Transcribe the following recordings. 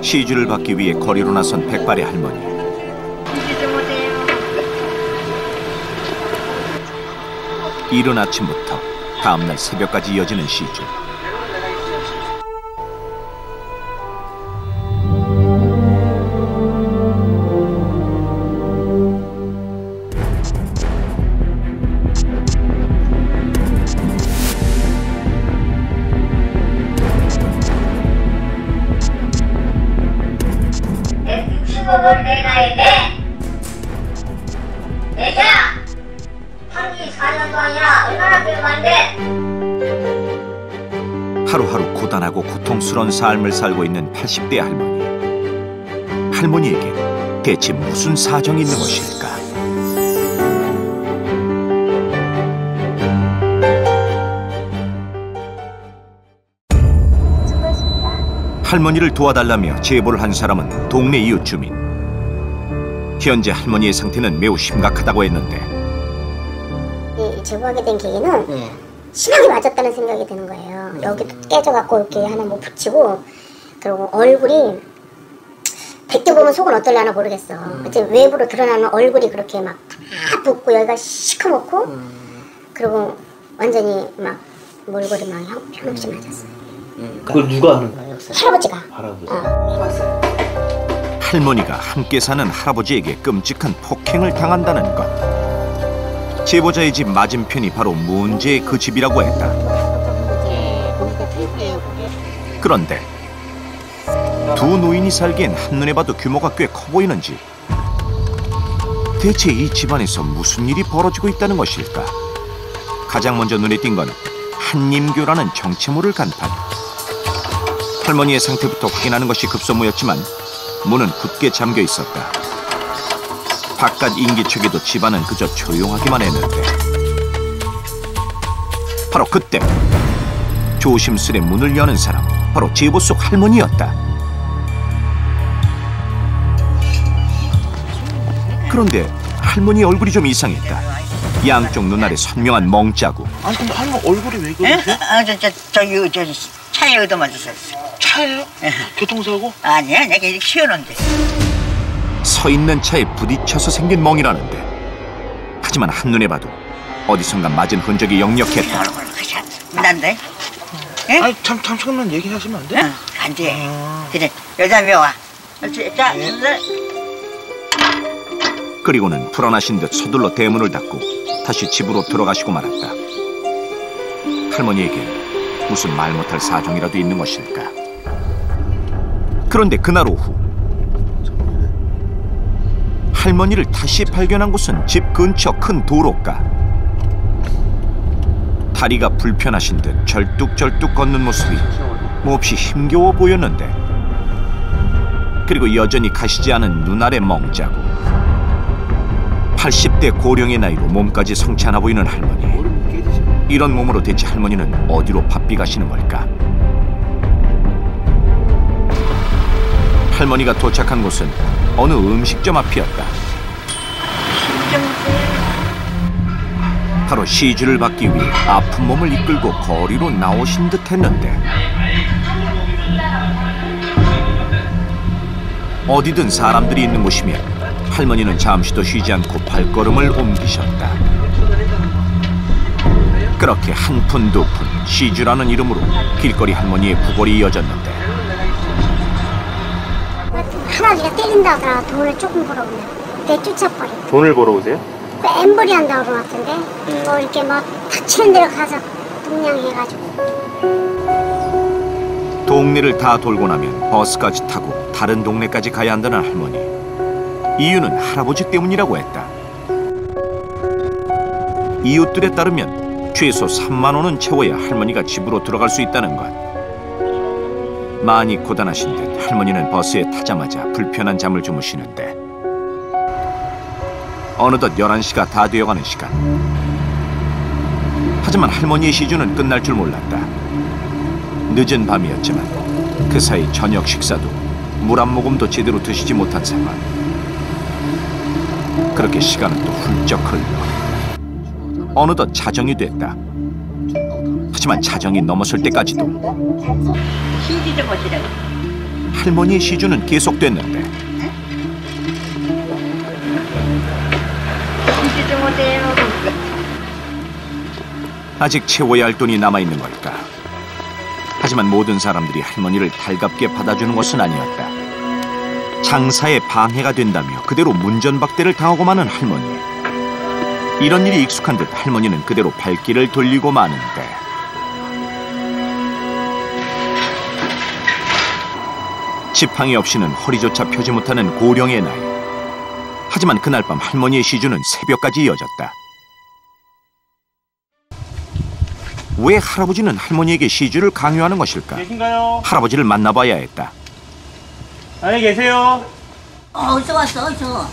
시주를 받기 위해 거리로 나선 백발의 할머니. 이른 아침부터 다음날 새벽까지 이어지는 시주. 하루하루 고단하고 고통스러운 삶을 살고 있는 80대 할머니. 할머니에게 대체 무슨 사정이 있는 것일까? 할머니를 도와달라며 제보를 한 사람은 동네 이웃 주민. 현재 할머니의 상태는 매우 심각하다고 했는데, 제보하게 된 계기는 심하게 맞았다는 생각이 드는 거예요. 여기도 깨져갖고 이렇게 하나 뭐 붙이고, 그리고 얼굴이 백두 보면 속은 어떨려나 모르겠어. 외부로 드러나는 얼굴이 그렇게 막 다 붓고 여기가 시커멓고, 그리고 완전히 막 몰골이 막 형없이 맞았어요. 그걸 누가 하는 거예요? 할아버지가. 할아버지. 할머니가 함께 사는 할아버지에게 끔찍한 폭행을 당한다는 것. 제보자의 집 맞은편이 바로 문제의 그 집이라고 했다. 그런데 두 노인이 살기엔 한눈에 봐도 규모가 꽤 커 보이는 집. 대체 이 집안에서 무슨 일이 벌어지고 있다는 것일까? 가장 먼저 눈에 띈 건 한림교라는 정체 모를 간판. 할머니의 상태부터 확인하는 것이 급선무였지만 문은 굳게 잠겨 있었다. 바깥 인기척에도 집안은 그저 조용하기만 했는데, 바로 그때 조심스레 문을 여는 사람, 바로 제보 속 할머니였다. 그런데 할머니 얼굴이 좀 이상했다. 양쪽 눈알에 선명한 멍자국. 아니 그럼 할머니 얼굴이 왜 그러세요? 저기 차에 얻어맞았어. 차예요? 교통사고? 아니야, 내가 이렇게 키워놓은데. 서 있는 차에 부딪혀서 생긴 멍이라는데, 하지만 한눈에 봐도 어디선가 맞은 흔적이 역력했다. 난데? 아니 잠깐만 얘기하시면 안 돼? 응, 안 돼. 그래, 여자 묘와. 자, 그리고는 불안하신 듯 서둘러 대문을 닫고 다시 집으로 들어가시고 말았다. 할머니에게 무슨 말 못할 사정이라도 있는 것일까? 그런데 그날 오후, 할머니를 다시 발견한 곳은 집 근처 큰 도로가. 다리가 불편하신 듯 절뚝절뚝 걷는 모습이 몹시 힘겨워 보였는데, 그리고 여전히 가시지 않은 눈알의 멍자국. 80대 고령의 나이로 몸까지 성치 않아 보이는 할머니. 이런 몸으로 대체 할머니는 어디로 바삐 가시는 걸까? 할머니가 도착한 곳은 어느 음식점 앞이었다. 바로 시주를 받기 위해 아픈 몸을 이끌고 거리로 나오신 듯 했는데, 어디든 사람들이 있는 곳이면 할머니는 잠시도 쉬지 않고 발걸음을 옮기셨다. 그렇게 한 푼 두 푼 시주라는 이름으로 길거리 할머니의 부골이 이어졌는데, 할아버지가 때린다더라. 돈을 조금 벌어오면 내쫓아버리고. 돈을 벌어오세요? 그 엠벌이 한다고 그런 것 같은데, 뭐 이렇게 뭐 닥치는 데로 가서 동냥해가지고. 동네를 다 돌고 나면 버스까지 타고 다른 동네까지 가야 한다는 할머니. 이유는 할아버지 때문이라고 했다. 이웃들에 따르면 최소 3만 원은 채워야 할머니가 집으로 들어갈 수 있다는 것. 많이 고단하신 듯 할머니는 버스에 타자마자 불편한 잠을 주무시는데, 어느덧 11시가 다 되어가는 시간. 하지만 할머니의 시주는 끝날 줄 몰랐다. 늦은 밤이었지만 그 사이 저녁 식사도 물 한 모금도 제대로 드시지 못한 상황. 그렇게 시간은 또 훌쩍 흘러 어느덧 자정이 됐다. 하지만 자정이 넘었을 때까지도 할머니의 시주는 계속됐는데 이제 못해요. 아직 채워야 할 돈이 남아있는 걸까? 하지만 모든 사람들이 할머니를 달갑게 받아주는 것은 아니었다. 장사에 방해가 된다며 그대로 문전박대를 당하고 마는 할머니. 이런 일이 익숙한 듯 할머니는 그대로 발길을 돌리고 마는데 지팡이 없이는 허리조차 펴지 못하는 고령의 나이. 하지만 그날 밤 할머니의 시주는 새벽까지 이어졌다. 왜 할아버지는 할머니에게 시주를 강요하는 것일까? 계신가요? 할아버지를 만나봐야 했다. 안에 계세요? 어디서 왔어? 어디서?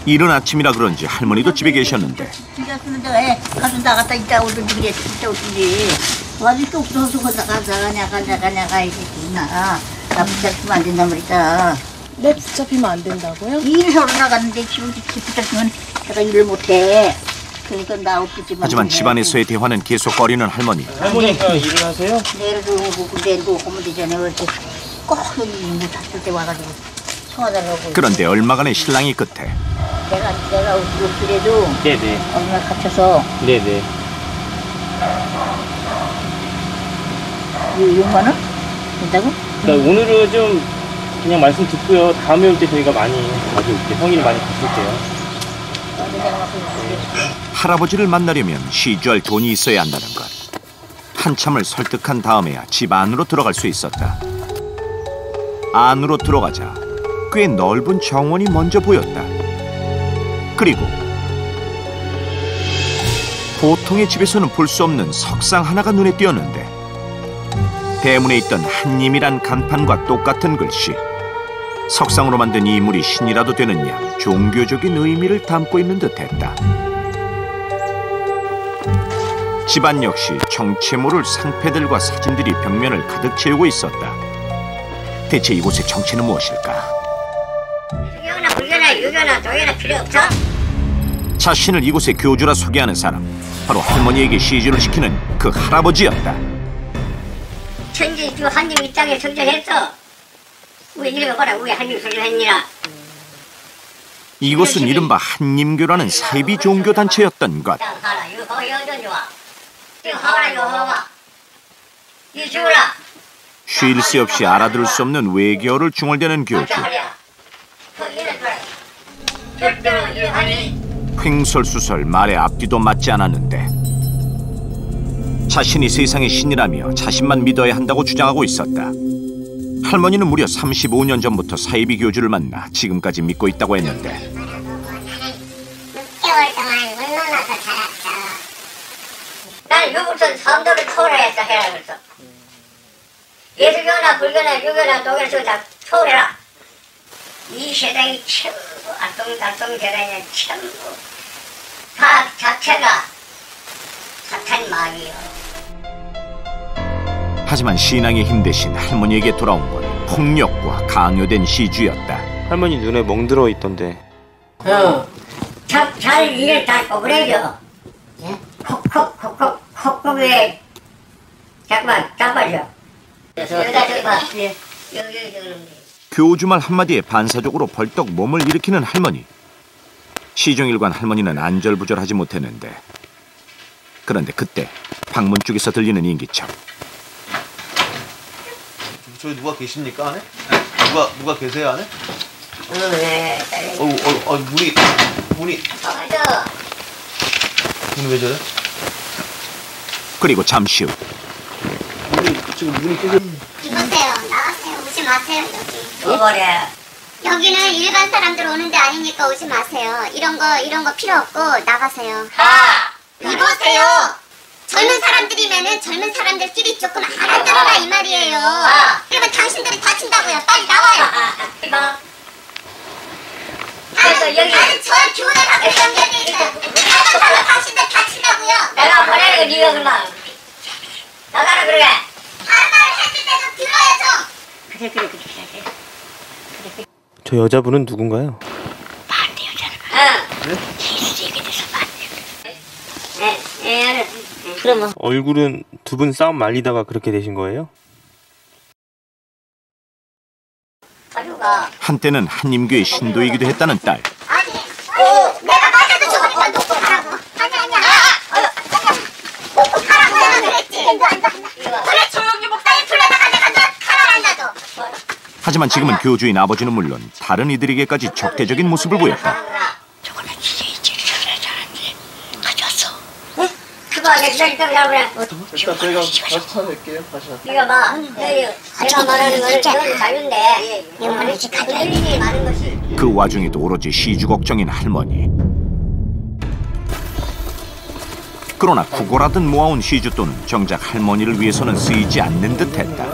이른 아침이라 그런지 할머니도 집에 계셨는데 죽였으면 내가 애 가서 나갔다 이따 오든지 그래. 진짜 오든지. 와줄 게 없어서 나가 이게 있나. 나 붙잡히면 안 된단 말이다. 네, 붙잡히면 안 된다고요? 일을 하러 나갔는데 지금 붙잡히면 내가 일을 못해. 그러니까 나 없지. 하지만 집안에서의 대화는 계속 거리는 할머니. 할머니가 일을 하세요? 내일도 오고 내일도 오면 되잖아요. 그래서 꼭 일 탔을 때 와가지고 청와달라고. 그런데 얼마간의 신랑이 끝에 내가 그래도 네네. 얼마 갇혀서 네네. 6만 원? 된다고? 그러니까 오늘은 좀 그냥 말씀 듣고요. 다음에 올 때 저희가 많이 가져올게요. 성의를 많이 갚을게요. 할아버지를 만나려면 시주할 돈이 있어야 한다는 것. 한참을 설득한 다음에야 집 안으로 들어갈 수 있었다. 안으로 들어가자 꽤 넓은 정원이 먼저 보였다. 그리고 보통의 집에서는 볼 수 없는 석상 하나가 눈에 띄었는데 대문에 있던 한님이란 간판과 똑같은 글씨. 석상으로 만든 이 인물이 신이라도 되는 양 종교적인 의미를 담고 있는 듯했다. 집안 역시 정체 모를 상패들과 사진들이 벽면을 가득 채우고 있었다. 대체 이곳의 정체는 무엇일까? 유교나 불교나 유교나 도교나 필요 없어? 자신을 이곳의 교주라 소개하는 사람, 바로 할머니에게 시주를 시키는 그 할아버지였다. 천지주 한님 이 땅에 성전했어. 왜 이래 봐라. 왜 한님 성전했니라. 이곳은 이른바 한림교라는 사이비 종교 단체였던 것. 하라 유호 여전이와 하라 유호와 이 죽으라. 쉴 새 없이 알아들을 수 없는 외계어를 중얼대는 교주. 절대로 일하니 횡설수설 말에 앞뒤도 맞지 않았는데 자신이 세상의 신이라며 자신만 믿어야 한다고 주장하고 있었다. 할머니는 무려 35년 전부터 사이비 교주를 만나 지금까지 믿고 있다고 했는데 6개월 동안 문 넘어서 살았어. 나는 유부터 삼도를 초월했어 해라 그랬어. 예수교나 불교나 유교나 도교나 다 초월해라. 이 세상이 전부 알똥달똥 세상이 전부 다 자체가 사탄 마귀요. 하지만 신앙의 힘 대신 할머니에게 돌아온 건 폭력과 강요된 시주였다. 할머니 눈에 멍들어 있던데. 잘 일을 다 꼬부려줘. 콕콕콕콕콕콕에 잠깐만 잡아줘. 여기다 저기 봐. 여기. 교주말 한마디에 반사적으로 벌떡 몸을 일으키는 할머니. 시종일관 할머니는 안절부절하지 못했는데 그런데 그때 방문 쪽에서 들리는 인기척. 저기 누가 계십니까 안에? 누가 계세요 안에? 네. 문이 잡아줘. 왜 저래? 그리고 잠시 후 지금 문이 깨져. 이보세요. 나가세요. 오지 마세요 여기. 뭐래? 여기는 일반 사람들 오는 데 아니니까 오지 마세요. 이런 거 필요 없고 나가세요. 이보세요. 젊은 사람들이면은 젊은 사람들끼리 조금 알아들어라 이 말이에요. 그러면 당신들이 다친다고요. 빨리 나와요. 나는 저 교회하고 연결돼 있어요. 나가서 당신들 다친다고요. 내가 보내는 거 네가 그만 나가라 그래. 다른 말을 했을 때도 들어야죠. 그래. 저 여자분은 누군가요? 반대 여자는. 예수 얘기돼서 반대. 네, 알았어. 그러면 얼굴은 두 분 싸움 말리다가 그렇게 되신 거예요? 한때는 한림교의 신도이기도 했다는 딸. 내가 맞아도 좋으니까 놓고 가라고. 아니야. 놓고 가라고 그랬지. 그래 조용히 목당에 풀려다가 내가 가라고 한다도. 하지만 지금은 교주인 아버지는 물론 다른 이들에게까지 적대적인 모습을 보였다. 저거는 진짜 잘하는데 가져왔어. 그거 내가 그래. 일단 저희가 다시 찾아낼게요. 다시. 네가 봐. 내가 말하는 거는 넌 자유인데 하나씩 가져야 일이 많은 것이. 그 와중에도 오로지 시주 걱정인 할머니. 그러나 구걸하듯 모아온 시주돈은 정작 할머니를 위해서는 쓰이지 않는 듯했다.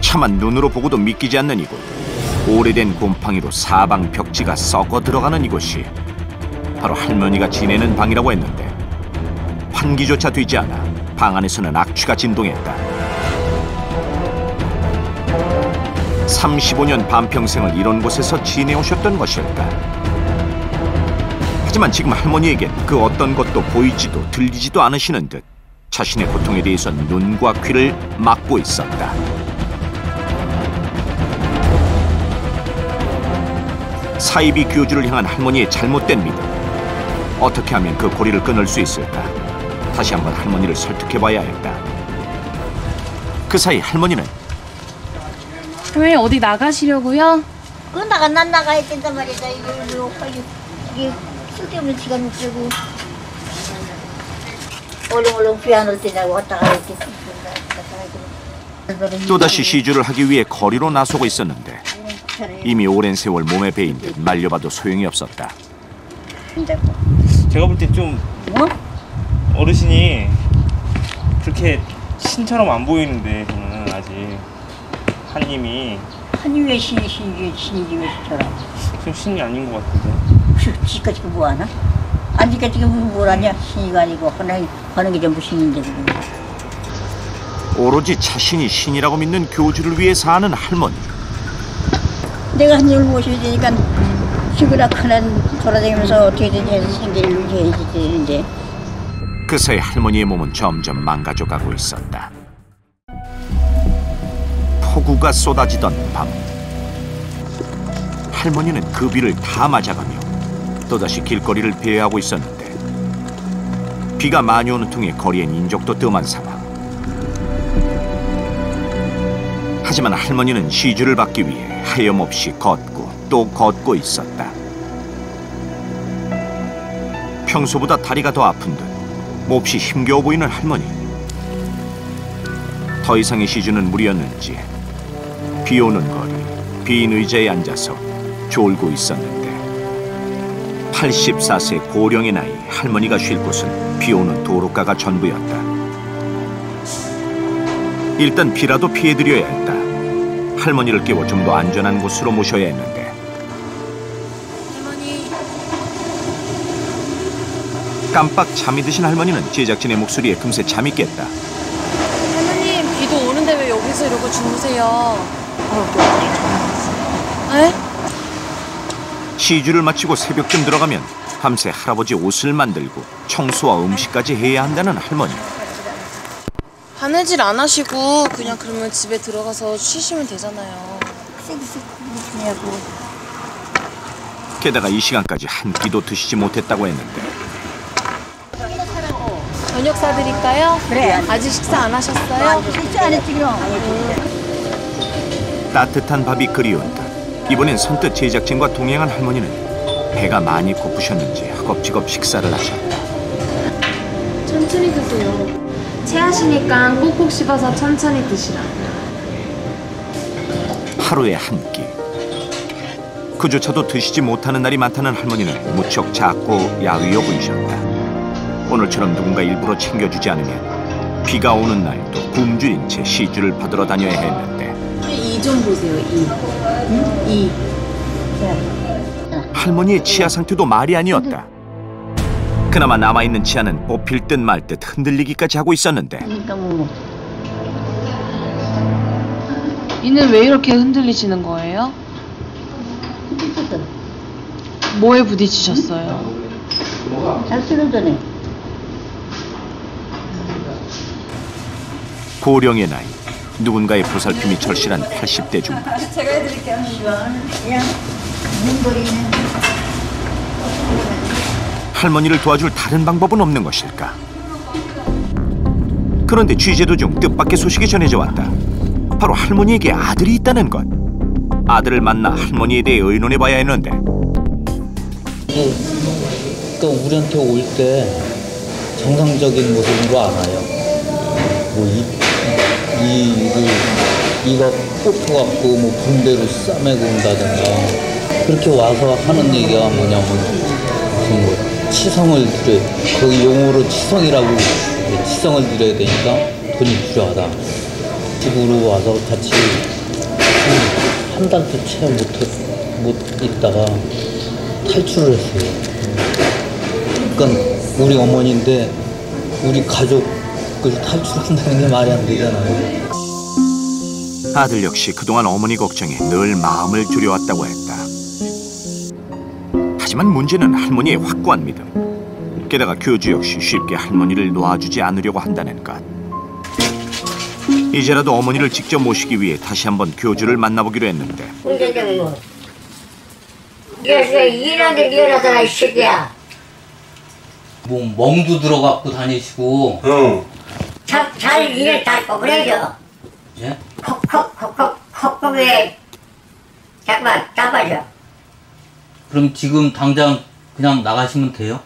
차마 눈으로 보고도 믿기지 않는 이곳. 오래된 곰팡이로 사방 벽지가 썩어 들어가는 이곳이 바로 할머니가 지내는 방이라고 했는데 환기조차 되지 않아 방 안에서는 악취가 진동했다. 35년 반평생을 이런 곳에서 지내오셨던 것일까? 하지만 지금 할머니에겐 그 어떤 것도 보이지도 들리지도 않으시는 듯 자신의 고통에 대해서 눈과 귀를 막고 있었다. 사이비 교주를 향한 할머니의 잘못된 믿음. 어떻게 하면 그 고리를 끊을 수 있을까? 다시 한번 할머니를 설득해봐야 했다. 그 사이 할머니는 왜 어디 나가시려고요? 난 나가야 된단 말이다. 이게 쓸데없는 시간 못 쓰고 얼렁얼렁 비 안 올 때냐고 왔다 가야 돼. 또다시 시주를 하기 위해 거리로 나서고 있었는데 이미 오랜 세월 몸에 배인 듯 말려봐도 소용이 없었다. 제가 볼 때 좀 어르신이 그렇게 신처럼 안 보이는데 저는 아직 한님이 한이왜 신이지 왜 저랑 좀 신이 아닌 것 같은데. 지까지 뭐 하나? 아직까지 뭘 하냐? 신이가 아니고 하는 게 전부 신인데 지금. 오로지 자신이 신이라고 믿는 교주를 위해 사는 할머니. 내가 한님을 모셔야 되니까 시그라크는 돌아다니면서 어떻게 되냐 해서 생계를 유지해야지 되는데. 그 사이 할머니의 몸은 점점 망가져가고 있었다. 폭우가 쏟아지던 밤, 할머니는 그 비를 다 맞아가며 또다시 길거리를 배회하고 있었는데 비가 많이 오는 통에 거리엔 인적도 뜸한 상황. 하지만 할머니는 시주를 받기 위해 하염없이 걷고 또 걷고 있었다. 평소보다 다리가 더 아픈 듯 몹시 힘겨워 보이는 할머니. 더 이상의 시주는 무리였는지 비 오는 거리, 빈 의자에 앉아서 졸고 있었는데 84세 고령의 나이 할머니가 쉴 곳은 비 오는 도로가가 전부였다. 일단 비라도 피해드려야 했다. 할머니를 깨워 좀 더 안전한 곳으로 모셔야 했는데 할머니. 깜빡 잠이 드신 할머니는 제작진의 목소리에 금세 잠이 깼다. 할머님, 비도 오는데 왜 여기서 이러고 주무세요? 에? 시주를 마치고 새벽쯤 들어가면 밤새 할아버지 옷을 만들고 청소와 음식까지 해야 한다는 할머니. 바느질 안 하시고 그냥 그러면 집에 들어가서 쉬시면 되잖아요. 게다가 이 시간까지 한 끼도 드시지 못했다고 했는데 저녁 사드릴까요? 그래. 아직 식사 안 하셨어요? 실수 안 했지 그럼. 따뜻한 밥이 그리운 듯 이번엔 선뜻 제작진과 동행한 할머니는 배가 많이 고프셨는지 허겁지겁 식사를 하셨다. 천천히 드세요. 체하시니까 꼭꼭 씹어서 천천히 드시라고요. 하루에 한 끼. 그조차도 드시지 못하는 날이 많다는 할머니는 무척 작고 야위어 보이셨다. 오늘처럼 누군가 일부러 챙겨주지 않으면 비가 오는 날도 굶주린 채 시주를 받으러 다녀야 했는데 이 좀 보세요. 이. 할머니의 치아 상태도 말이 아니었다. 그나마 남아있는 치아는 뽑힐 듯 말 듯 흔들리기까지 하고 있었는데 그러니까 뭐 이는 왜 이렇게 흔들리시는 거예요? 뭐에 부딪히셨어요? 잘 쓰는 전에. 고령의 나이, 누군가의 보살핌이 절실한 80대 중반. 제가 해드릴게요. 그냥 눈거리는. 할머니를 도와줄 다른 방법은 없는 것일까? 그런데 취재 도중 뜻밖의 소식이 전해져 왔다. 바로 할머니에게 아들이 있다는 것. 아들을 만나 할머니에 대해 의논해봐야 했는데 또 우리한테 올 때 정상적인 모습으로 안 와요. 뭐 이가 꽂혀갖고 뭐 분대로 싸매고 온다든가 그렇게 와서 하는 얘기가 뭐냐면 무슨 뭐 치성을 드려 거기 용어로 치성이라고 치성을 드려야 되니까 돈이 필요하다. 집으로 와서 같이 한 달도 채 못 있다가 탈출을 했어요. 그러니까 우리 어머니인데 우리 가족을 탈출한다는 게 말이 안 되잖아요. 아들 역시 그동안 어머니 걱정에 늘 마음을 졸여왔다고 했다. 하지만 문제는 할머니의 확고한 믿음. 게다가 교주 역시 쉽게 할머니를 놔주지 않으려고 한다는 것. 이제라도 어머니를 직접 모시기 위해 다시 한번 교주를 만나보기로 했는데 운전장 뭐 그래서 일하는데 일하잖아 이 새끼야. 뭐 멍도 들어갖고 다니시고 잘 일을 잘 꺼버려줘. 예? 콕콕콕콕콕콕에 잠깐만 잡아줘. 그럼 지금 당장 그냥 나가시면 돼요?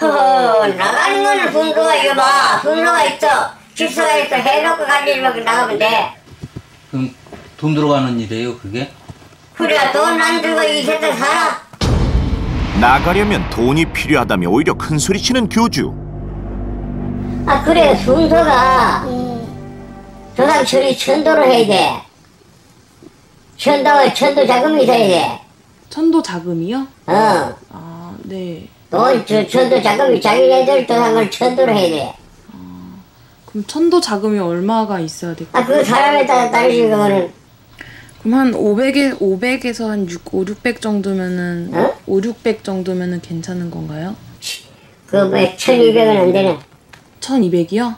나가는 거는 분로가 이거 봐. 분로가 있어. 집사가 있어. 해놓고 갈 일만 나가면 돼. 그럼 돈 들어가는 일이에요 그게? 그래 돈 안 들고 이 세상 살아. 나가려면 돈이 필요하다며 오히려 큰 소리치는 교주. 아 그래 순서가 조상 처리 천도를 해야 돼. 천도 자금이 있어야 돼. 천도 자금이요? 어. 아, 네. 천도 자금이 자기네들 조상을 천도를 해야 돼. 그럼 천도 자금이 얼마가 있어야 될까요? 아 그 사람에 따라 다르지 그거는. 그럼 한 500에서 한 600 정도면은 600 정도면은 괜찮은 건가요? 그 1200은 안 되네. 1200이요?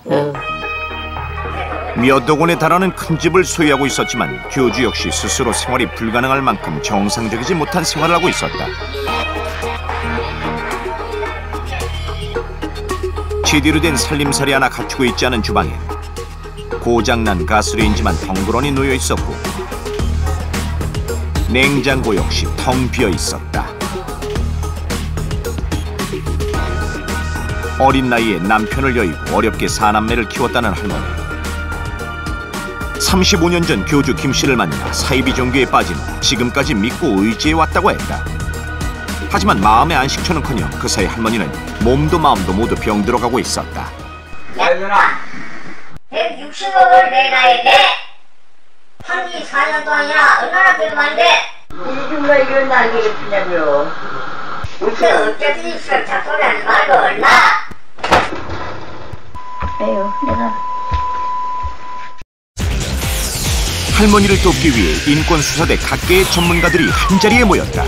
몇억 원에 달하는 큰 집을 소유하고 있었지만 교주 역시 스스로 생활이 불가능할 만큼 정상적이지 못한 생활을 하고 있었다. 제대로 된 살림살이 하나 갖추고 있지 않은 주방엔 고장난 가스레인지만 덩그러니 놓여 있었고 냉장고 역시 텅 비어 있었다. 어린 나이에 남편을 여의고 어렵게 사남매를 키웠다는 할머니. 35년 전 교주 김씨를 만나 사이비 종교에 빠진 후 지금까지 믿고 의지해왔다고 했다. 하지만 마음의 안식처는커녕 그 사이 할머니는 몸도 마음도 모두 병들어가고 있었다. 야 누나 160억을 내놔야 돼. 4년 동안이나 얼마나 필요한데 이중과 이런 날개를 피냐고요. 우선 어쨌든 있어 작소리 하지 말고 얼마. 에휴 내가 할머니를 돕기 위해 인권수사대 각계의 전문가들이 한자리에 모였다.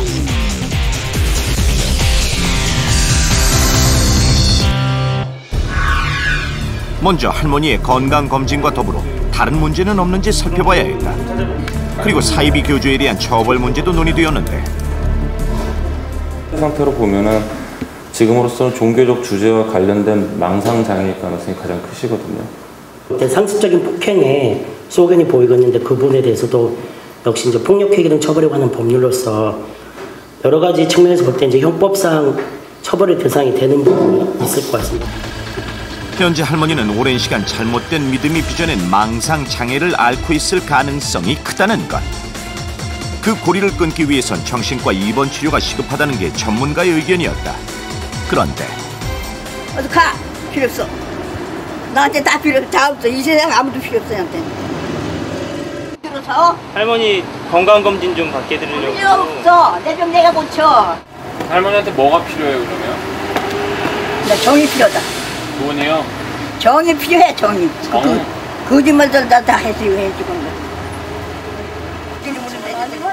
먼저 할머니의 건강검진과 더불어 다른 문제는 없는지 살펴봐야 했다. 그리고 사이비 교주에 대한 처벌 문제도 논의되었는데 상태로 보면은 지금으로서는 종교적 주제와 관련된 망상장애일 가능성이 가장 크시거든요. 상습적인 폭행에 소견이 보이겠는데 그 부분에 대해서도 역시 이제 폭력행위 등 처벌에 관한 법률로서 여러 가지 측면에서 볼 때 이제 형법상 처벌의 대상이 되는 부분이 있을 것 같습니다. 현재 할머니는 오랜 시간 잘못된 믿음이 빚어낸 망상 장애를 앓고 있을 가능성이 크다는 것. 그 고리를 끊기 위해선 정신과 입원 치료가 시급하다는 게 전문가의 의견이었다. 그런데 어디 가! 필요 없어. 나한테 다 없어. 이 세상 아무도 필요 없어 나한테. 필요 할머니 건강검진 좀 받게 해드리려고. 필요 없어. 내 병 내가 고쳐. 할머니한테 뭐가 필요해요 그러면? 나 정이 필요하다. 뭐네요? 정이 필요해 정이. 거짓말들 다 해주고.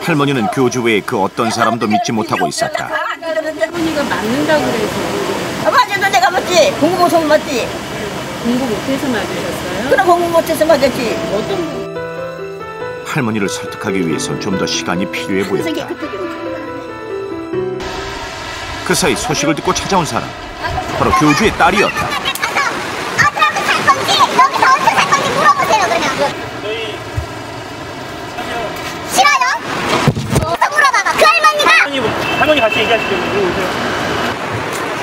할머니는 교주 외에 그 어떤 사람도 믿지 못하고 있었다. 할머니가 맞는다고 그래서. 맞아도 내가 맞지. 공부 못하면 맞지. 공부 못해서 맞으셨어요? 그럼 공부 못해서 맞았지. 어떤 할머니를 설득하기 위해선 좀 더 시간이 필요해 보였다. 그 사이 소식을 듣고 찾아온 사람, 바로 교주의 딸이었다. 어디라고 살 건지, 여기서 어떻게 살 건지 물어보세요 그러면. 싫어요? 또 물어봐봐. 그 할머니가 할머니 같이 얘기하시죠. 오세요.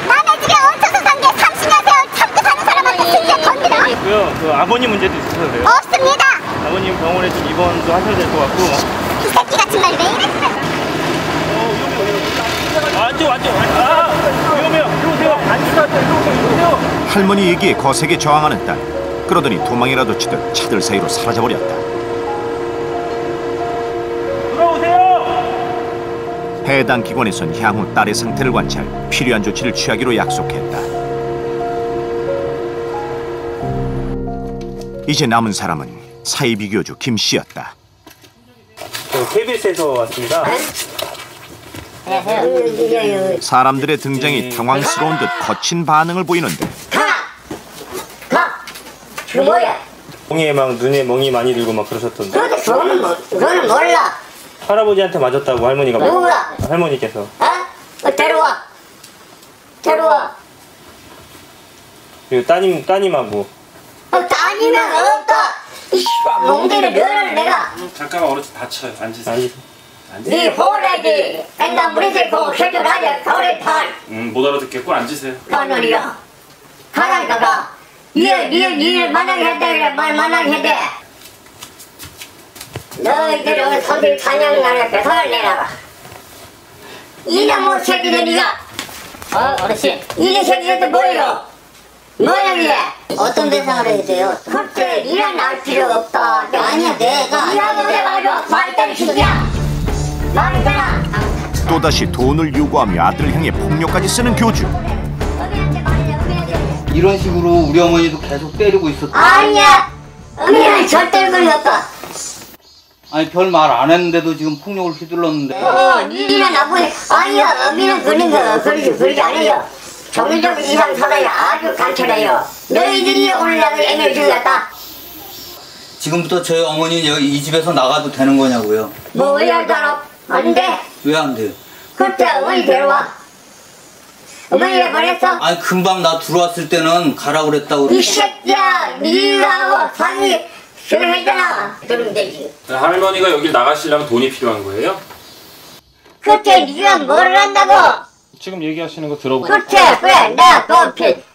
남의 집에 얹혀서 산 게 30년 세월 참고 사는 사람한테 진짜 건드려? 그 아버님 문제도 있으셔서 그래요. 없습니다. 아버님 병원에 좀 입원도 하셔야 될 것 같고. 이 새끼 같은 말이 왜 이래? 위험해요. 이리 오세요. 이리 오세요. 할머니 얘기에 거세게 저항하는 딸. 그러더니 도망이라도 치듯 차들 사이로 사라져버렸다. 돌아오세요. 해당 기관에선 향후 딸의 상태를 관찰, 필요한 조치를 취하기로 약속했다. 이제 남은 사람은 사이비교주 김 씨였다. KBS에서 왔습니다. 사람들의 등장이 당황스러운 듯 거친 반응을 보이는데 그 뭐야? 멍에 막 눈에 멍이 많이 들고 막 그러셨던데. 그거는 몰라. 할아버지한테 맞았다고 할머니가. 누가? 할머니께서. 데려와. 그리고 따님하고. 따님은 없다. 몽디를 너를 내가. 잠깐만 어르신 다쳐요. 앉으세요. 네 호래지. 내가 물에 들고 해결하자. 겨울에 탈. 못 알아듣겠고 앉으세요. 가느리야. 가라니까 가. 니를 만나게 해야 돼. 말 만나게 해야 돼. 너희들은 선들 찬양나라 배상을 내놔라. 이놈의 새끼들 니가. 어르신. 이놈의 새끼들 뭐예요? 뭐야 이게? 어떤 배상을 해야 돼요? 그때 니는 알 필요 없다. 아니야 내가. 니하고 내가 맞아. 말했다는 새끼야. 말했잖아. 또다시 돈을 요구하며 아들을 향해 폭력까지 쓰는 교주. 이런 식으로 우리 어머니도 계속 때리고 있었다. 아니야. 어미는 절대 그리 없다. 아니 별 말 안 했는데도 지금 폭력을 휘둘렀는데. 니는 나쁘네. 아니야. 어미는 그런 거 그러지 안 해요. 정의적 이상 사다야 아주 간편해요. 너희들이 오늘 나를 애매를 주겠다. 지금부터 저희 어머니는 여기 이 집에서 나가도 되는 거냐고요? 뭐 왜 알잖아. 안 돼. 왜 안 돼요? 그때 어머니 데려와. 어머니가 그랬어? 아니 금방 나 들어왔을 때는 가라 그랬다고. 이 새끼야. 니하고 상의 결혼했잖아. 그러면 되지. 할머니가 여길 나가시려면 돈이 필요한 거예요? 그때 니가 뭘 한다고? 지금 얘기하시는 거 들어보세요. 그래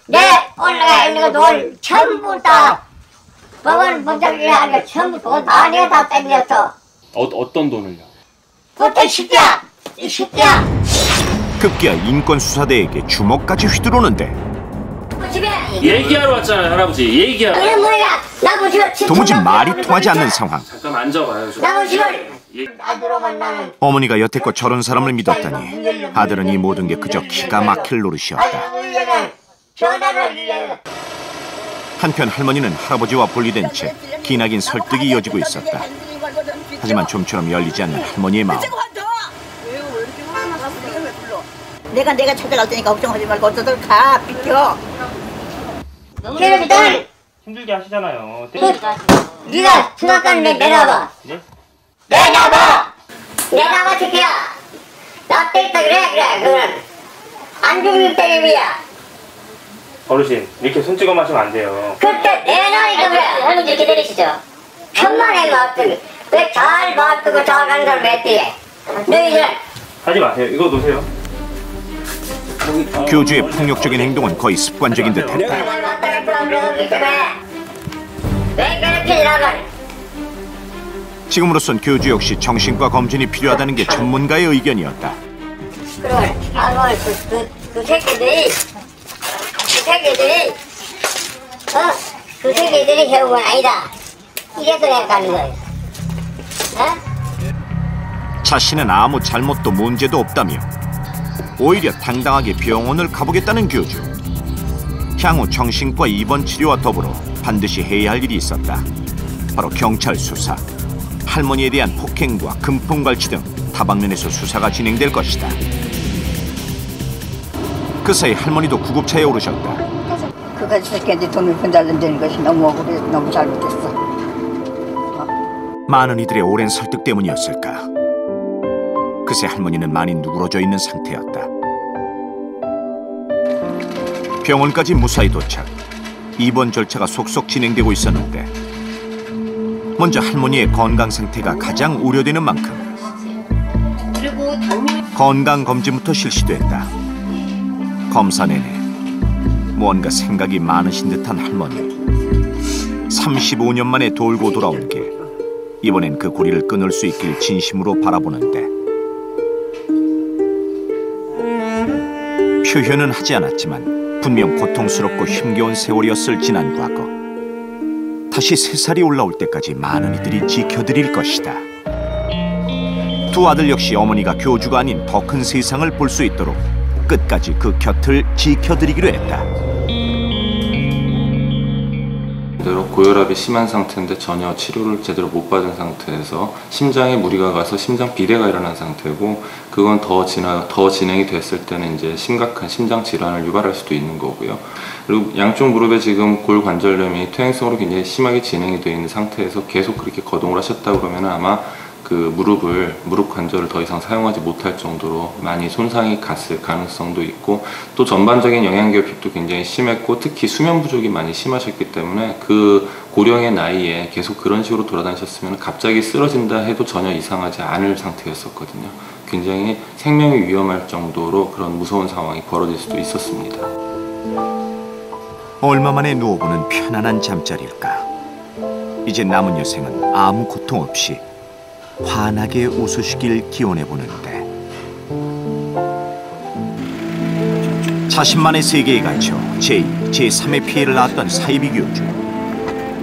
내 올라가 있는 거 돈 전부 다 법원 본장이 하니까 전부 돈 다 내가 다 땡겼어. 어떤 돈을요? 그때 새끼야. 이 새끼야. 급기야 인권수사대에게 주먹까지 휘두르는데 집에 얘기하러 왔잖아요, 할아버지. 얘기하러. 이게 뭐야? 나무 집을 도무지 말이 통하지 않는 상황. 잠깐 앉아봐요. 나무 집을 나 들어만 나는. 어머니가 여태껏 저런 사람을 믿었다니 아들은 이 모든 게 그저 기가 막힐 노릇이었다. 전화를 한편 할머니는 할아버지와 분리된 채 기나긴 설득이 이어지고 있었다. 하지만 좀처럼 열리지 않는 할머니의 마음. 내가 찾아갈 테니까 걱정하지 말고 어쩌든 가 비켜. 걔네들 힘들게 하시잖아요. 네가 중학교는 내놔봐. 네? 내놔봐 새끼야. 나 때렸다 그래 그건 안 죽는 때림이야. 어르신 이렇게 손찌검 하시면 안 돼요. 그때 내놔니까 그래. 할머니 이렇게 때리시죠. 천만에 맞더니 왜잘 맞고 잘 가는 사람 왜 때려. 너희들 하지 마세요. 이거 놓으세요. 교주의 폭력적인 행동은 거의 습관적인 듯했다. 왜 그렇게 나를. 지금으로선 교주 역시 정신과 검진이 필요하다는 게 전문가의 의견이었다. 그래 그 새끼들이 그 새끼들이 결국은 아니다. 이래서 내가 가는 거야. 자신은 아무 잘못도 문제도 없다며 오히려 당당하게 병원을 가보겠다는 교주. 향후 정신과 입원 치료와 더불어 반드시 해야 할 일이 있었다. 바로 경찰 수사. 할머니에 대한 폭행과 금품갈취 등 다방면에서 수사가 진행될 것이다. 그 사이 할머니도 구급차에 오르셨다. 그가 새끼한테 돈을 분달는다는 것이 너무 억울해. 너무 잘못했어. 많은 이들의 오랜 설득 때문이었을까? 그새 할머니는 많이 누그러져 있는 상태였다. 병원까지 무사히 도착. 입원 절차가 속속 진행되고 있었는데 먼저 할머니의 건강 상태가 가장 우려되는 만큼 건강검진부터 실시됐다. 검사 내내 무언가 생각이 많으신 듯한 할머니. 35년 만에 돌고 돌아온 길. 이번엔 그 고리를 끊을 수 있길 진심으로 바라보는데 표현은 하지 않았지만 분명 고통스럽고 힘겨운 세월이었을 지난 과거. 다시 3살이 올라올 때까지 많은 이들이 지켜드릴 것이다. 두 아들 역시 어머니가 교주가 아닌 더 큰 세상을 볼 수 있도록 끝까지 그 곁을 지켜드리기로 했다. 대로 고혈압이 심한 상태인데 전혀 치료를 제대로 못 받은 상태에서 심장에 무리가 가서 심장 비대가 일어난 상태고, 그건 더 진행이 됐을 때는 이제 심각한 심장 질환을 유발할 수도 있는 거고요. 그리고 양쪽 무릎에 지금 골관절염이 퇴행성으로 굉장히 심하게 진행이 되어 있는 상태에서 계속 그렇게 거동을 하셨다 그러면 아마 그 무릎 관절을 더 이상 사용하지 못할 정도로 많이 손상이 갔을 가능성도 있고, 또 전반적인 영양결핍도 굉장히 심했고 특히 수면 부족이 많이 심하셨기 때문에 그 고령의 나이에 계속 그런 식으로 돌아다니셨으면 갑자기 쓰러진다 해도 전혀 이상하지 않을 상태였었거든요. 굉장히 생명이 위험할 정도로 그런 무서운 상황이 벌어질 수도 있었습니다. 얼마 만에 누워보는 편안한 잠자리일까. 이제 남은 여생은 아무 고통 없이 환하게 웃으시길 기원해보는데, 자신만의 세계에 갇혀 제2, 제3의 피해를 낳았던 사이비 교주.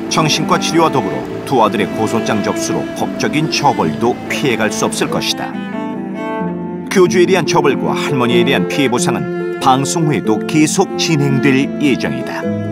정신과 치료와 더불어 두 아들의 고소장 접수로 법적인 처벌도 피해갈 수 없을 것이다. 교주에 대한 처벌과 할머니에 대한 피해 보상은 방송 후에도 계속 진행될 예정이다.